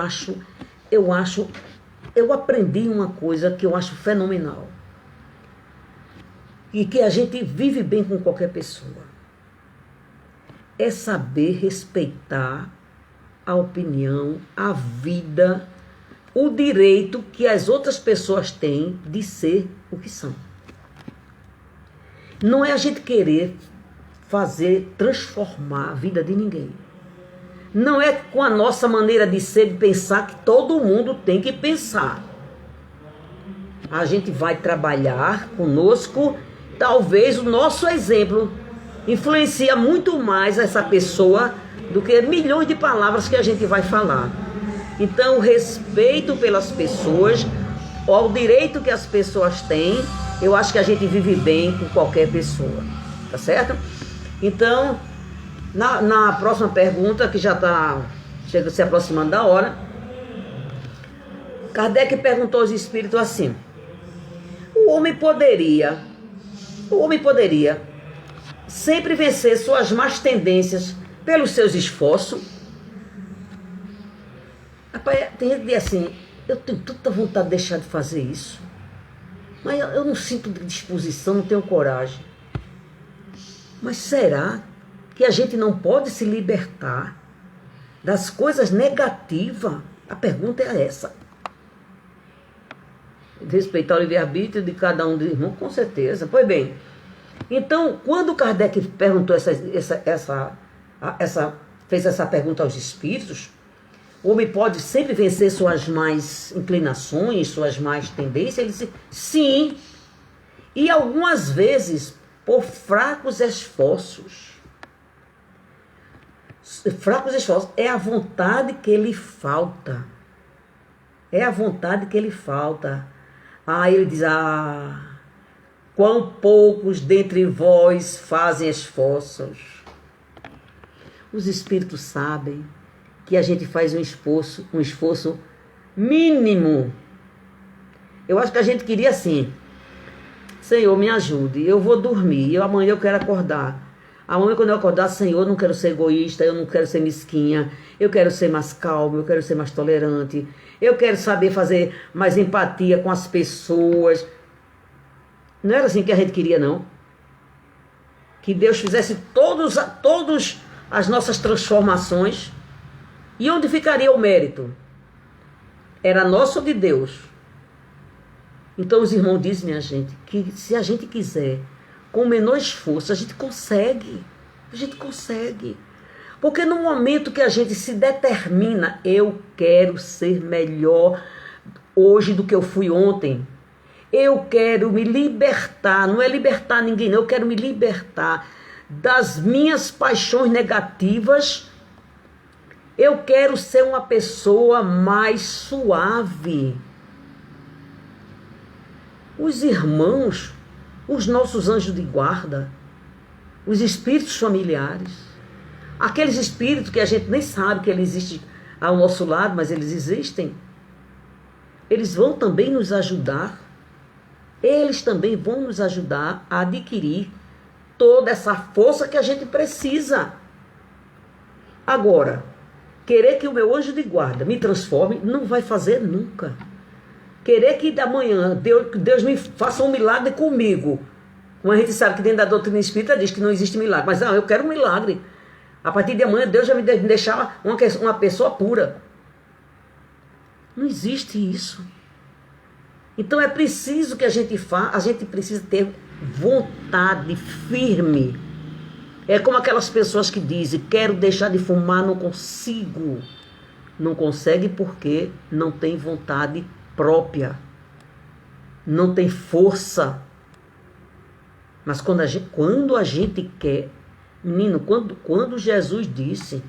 eu aprendi uma coisa que eu acho fenomenal. E que a gente vive bem com qualquer pessoa. É saber respeitar a opinião, a vida, o direito que as outras pessoas têm de ser o que são. Não é a gente querer transformar a vida de ninguém. Não é com a nossa maneira de ser, de pensar, que todo mundo tem que pensar. A gente vai trabalhar conosco, talvez o nosso exemplo influencia muito mais essa pessoa do que milhões de palavras que a gente vai falar. Então, respeito pelas pessoas, ao direito que as pessoas têm, eu acho que a gente vive bem com qualquer pessoa, tá certo? Então, na próxima pergunta, que já está se aproximando da hora, Kardec perguntou aos espíritos assim: o homem poderia sempre vencer suas más tendências pelos seus esforços? Rapaz, tem gente que diz assim: eu tenho tanta vontade de deixar de fazer isso, mas eu não sinto disposição, não tenho coragem. Mas será que a gente não pode se libertar das coisas negativas? A pergunta é essa. Respeitar o livre-arbítrio de cada um dos irmãos, com certeza. Pois bem, então, quando Kardec perguntou fez essa pergunta aos espíritos, o homem pode sempre vencer suas más inclinações, suas más tendências? Ele disse, sim. E algumas vezes, por fracos esforços. Fracos esforços. É a vontade que lhe falta. É a vontade que lhe falta. Ele diz, quão poucos dentre vós fazem esforços. Os espíritos sabem que a gente faz um esforço mínimo. Eu acho que a gente queria assim: Senhor, me ajude, eu vou dormir, amanhã eu quero acordar. Amanhã, quando eu acordar, Senhor, eu não quero ser egoísta, eu não quero ser mesquinha, eu quero ser mais calmo, eu quero ser mais tolerante, eu quero saber fazer mais empatia com as pessoas. Não era assim que a gente queria, não. Que Deus fizesse todas as nossas transformações. E onde ficaria o mérito? Era nosso ou de Deus? Então os irmãos dizem, minha gente, que se a gente quiser, com o menor esforço, a gente consegue. A gente consegue. Porque no momento que a gente se determina, eu quero ser melhor hoje do que eu fui ontem. Eu quero me libertar, não é libertar ninguém, não, eu quero me libertar das minhas paixões negativas. Eu quero ser uma pessoa mais suave. Os irmãos, os nossos anjos de guarda, os espíritos familiares, aqueles espíritos que a gente nem sabe que eles existem ao nosso lado, mas eles existem, eles vão também nos ajudar. Eles também vão nos ajudar a adquirir toda essa força que a gente precisa. Agora, querer que o meu anjo de guarda me transforme, não vai fazer nunca. Querer que da manhã Deus me faça um milagre comigo. Como a gente sabe que dentro da doutrina espírita diz que não existe milagre. Mas eu quero um milagre. A partir de amanhã Deus vai me deixar uma pessoa pura. Não existe isso. Então é preciso que a gente precisa ter vontade firme. É como aquelas pessoas que dizem, quero deixar de fumar, não consigo. Não consegue porque não tem vontade própria. Não tem força. Mas quando a gente quer... Menino, quando Jesus disse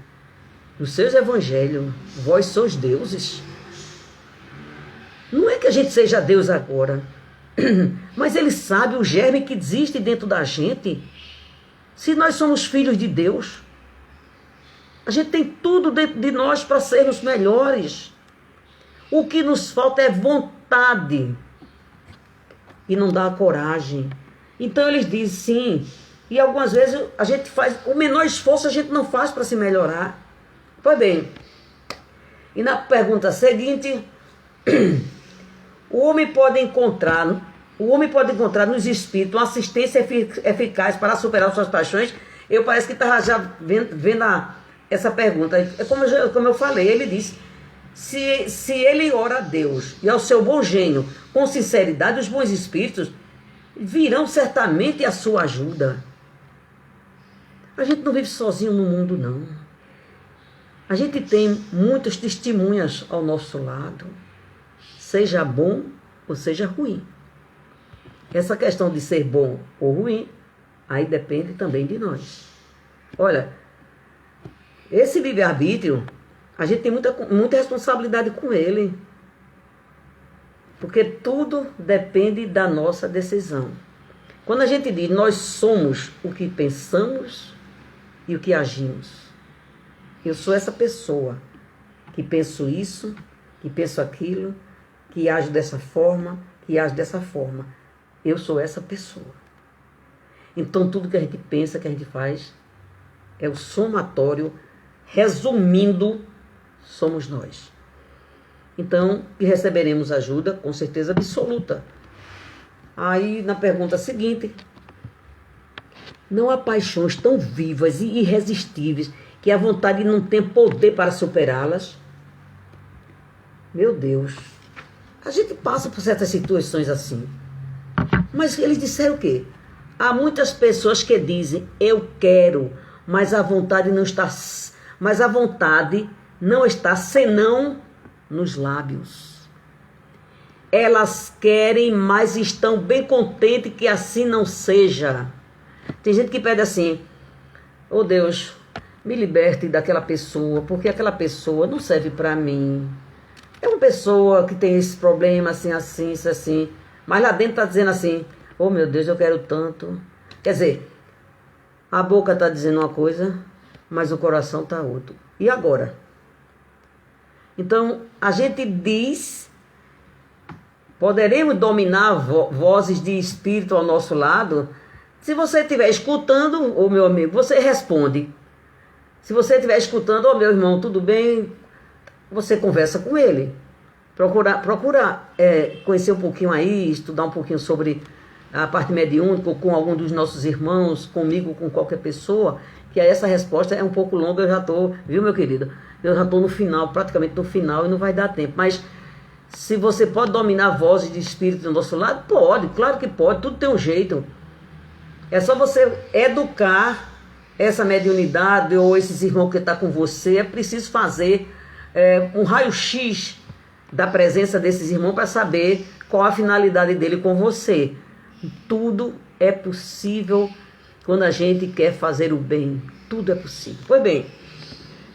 nos seus evangelhos, vós sois deuses. Não é que a gente seja Deus agora, mas ele sabe o germe que existe dentro da gente. Se nós somos filhos de Deus, a gente tem tudo dentro de nós para sermos melhores. O que nos falta é vontade e não dá coragem. Então eles dizem sim, e algumas vezes a gente faz, o menor esforço a gente não faz para se melhorar. Pois bem, e na pergunta seguinte, o homem pode encontrar nos espíritos uma assistência eficaz para superar suas paixões. Eu parece que estava já vendo essa pergunta. É como eu falei, ele disse, se ele ora a Deus e ao seu bom gênio, com sinceridade, os bons espíritos virão certamente à sua ajuda. A gente não vive sozinho no mundo, não. A gente tem muitas testemunhas ao nosso lado, seja bom ou seja ruim. Essa questão de ser bom ou ruim, aí depende também de nós. Olha, esse livre-arbítrio, a gente tem muita responsabilidade com ele. Porque tudo depende da nossa decisão. Quando a gente diz nós somos o que pensamos e o que agimos. Eu sou essa pessoa que penso isso, que penso aquilo, que age dessa forma, que age dessa forma. Eu sou essa pessoa. Então tudo que a gente pensa, que a gente faz, é o somatório, resumindo, somos nós. Então, que receberemos ajuda, com certeza absoluta. Aí, na pergunta seguinte, não há paixões tão vivas e irresistíveis que a vontade não tem poder para superá-las? Meu Deus, a gente passa por certas situações assim. Mas eles disseram o quê? Há muitas pessoas que dizem, eu quero, mas a vontade não está senão nos lábios. Elas querem, mas estão bem contentes que assim não seja. Tem gente que pede assim, oh Deus, me liberte daquela pessoa, porque aquela pessoa não serve para mim. É uma pessoa que tem esse problema, assim, assim, isso assim. Mas lá dentro está dizendo assim, oh meu Deus, eu quero tanto. Quer dizer, a boca está dizendo uma coisa, mas o coração está outra. E agora? Então, a gente diz, poderemos dominar vozes de espírito ao nosso lado. Se você estiver escutando, ô meu amigo, você responde. Se você estiver escutando, ô meu irmão, tudo bem? Você conversa com ele. Procura conhecer um pouquinho aí, estudar um pouquinho sobre a parte mediúnica, com algum dos nossos irmãos, comigo, com qualquer pessoa, que aí essa resposta é um pouco longa, eu já estou, viu meu querido? Eu já estou no final, praticamente no final, e não vai dar tempo. Mas se você pode dominar vozes de espírito do nosso lado, pode, claro que pode, tudo tem um jeito. É só você educar essa mediunidade ou esses irmãos que estão com você. É preciso fazer um raio-x da presença desses irmãos para saber qual a finalidade dele com você. Tudo é possível quando a gente quer fazer o bem. Tudo é possível. Pois bem,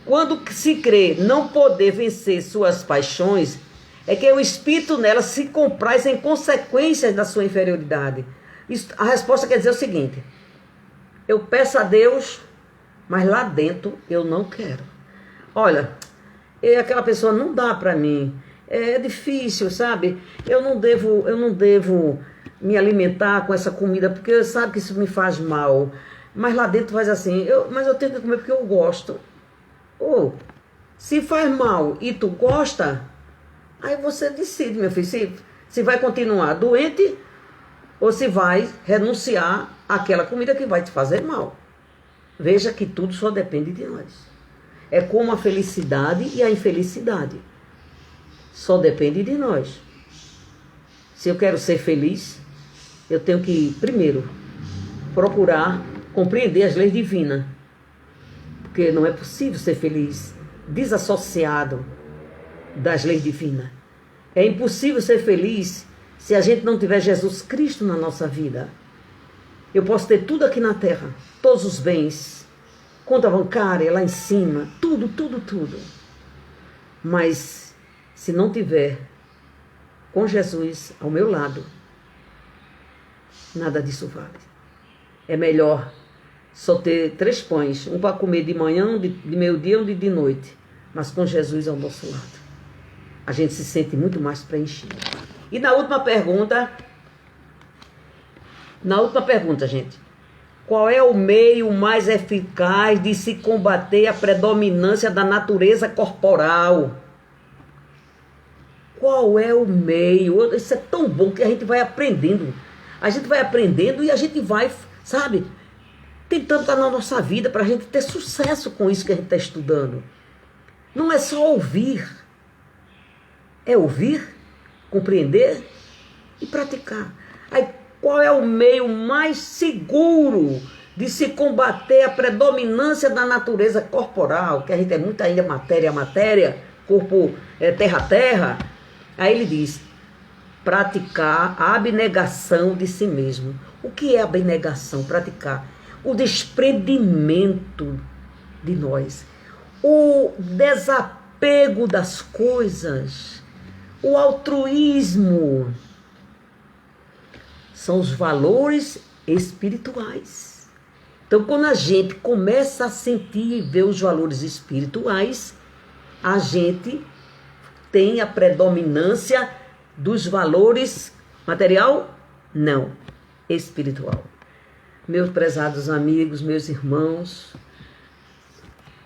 quando se crê não poder vencer suas paixões, é que o espírito nela se compraz em consequências da sua inferioridade. A resposta quer dizer o seguinte, eu peço a Deus, mas lá dentro eu não quero. Olha, aquela pessoa não dá para mim, é difícil, sabe? Eu não devo me alimentar com essa comida, porque sabe que isso me faz mal. Mas lá dentro faz assim, mas eu tenho que comer porque eu gosto. Ou, se faz mal e tu gosta, aí você decide, meu filho, se vai continuar doente ou se vai renunciar àquela comida que vai te fazer mal. Veja que tudo só depende de nós. É como a felicidade e a infelicidade. Só depende de nós. Se eu quero ser feliz, eu tenho que, primeiro, procurar compreender as leis divinas. Porque não é possível ser feliz desassociado das leis divinas. É impossível ser feliz se a gente não tiver Jesus Cristo na nossa vida. Eu posso ter tudo aqui na terra, todos os bens, conta bancária lá em cima, tudo, tudo, tudo. Mas se não tiver com Jesus ao meu lado, nada disso vale. É melhor só ter 3 pães, um para comer de manhã, de meio-dia ou de noite, mas com Jesus ao nosso lado. A gente se sente muito mais preenchido. E na última pergunta, gente, qual é o meio mais eficaz de se combater a predominância da natureza corporal? Qual é o meio? Isso é tão bom que a gente vai aprendendo. A gente vai aprendendo e a gente vai, sabe, tentando estar na nossa vida para a gente ter sucesso com isso que a gente está estudando. Não é só ouvir. É ouvir, compreender e praticar. Aí, qual é o meio mais seguro de se combater a predominância da natureza corporal? Que a gente é muito ainda matéria, corpo terra. Aí ele diz, praticar a abnegação de si mesmo. O que é abnegação? Praticar o desprendimento de nós, o desapego das coisas, o altruísmo. São os valores espirituais. Então, quando a gente começa a sentir e ver os valores espirituais, a gente tem a predominância dos valores material? Não, espiritual. Meus prezados amigos, meus irmãos,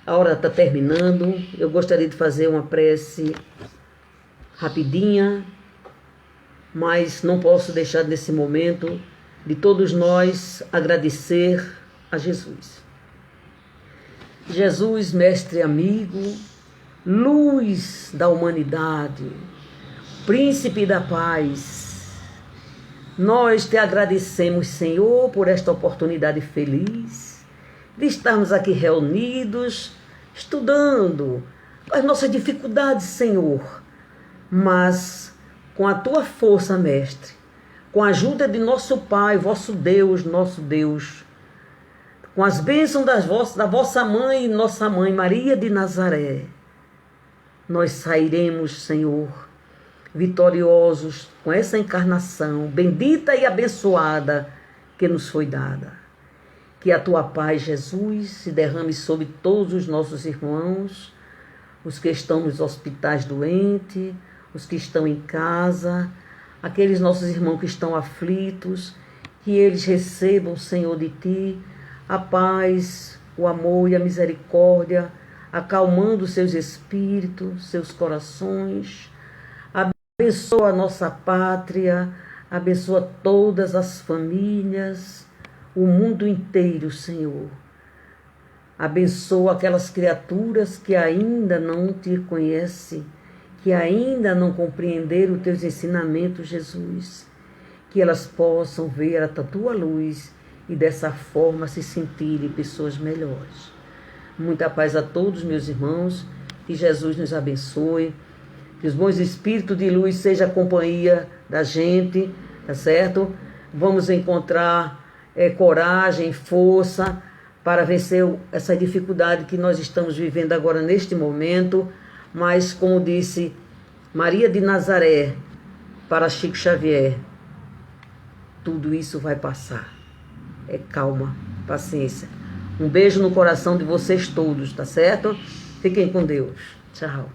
a hora está terminando. Eu gostaria de fazer uma prece rapidinha, mas não posso deixar nesse momento de todos nós agradecer a Jesus. Jesus, mestre amigo, luz da humanidade, príncipe da paz, nós te agradecemos, Senhor, por esta oportunidade feliz de estarmos aqui reunidos, estudando as nossas dificuldades, Senhor, mas com a tua força, mestre, com a ajuda de nosso Pai, vosso Deus, nosso Deus, com as bênçãos da vossa mãe e nossa mãe, Maria de Nazaré, nós sairemos, Senhor, vitoriosos com essa encarnação bendita e abençoada que nos foi dada. Que a tua paz, Jesus, se derrame sobre todos os nossos irmãos, os que estão nos hospitais doentes, os que estão em casa, aqueles nossos irmãos que estão aflitos, que eles recebam, Senhor, de ti a paz, o amor e a misericórdia, acalmando seus espíritos, seus corações. Abençoa a nossa pátria, abençoa todas as famílias, o mundo inteiro, Senhor. Abençoa aquelas criaturas que ainda não te conhecem, que ainda não compreenderam os teus ensinamentos, Jesus. Que elas possam ver a tua luz e dessa forma se sentirem pessoas melhores. Muita paz a todos, meus irmãos, que Jesus nos abençoe, que os bons espíritos de luz sejam a companhia da gente, tá certo? Vamos encontrar coragem, força para vencer essa dificuldade que nós estamos vivendo agora neste momento, mas como disse Maria de Nazaré para Chico Xavier, tudo isso vai passar. Calma, paciência. Um beijo no coração de vocês todos, tá certo? Fiquem com Deus. Tchau.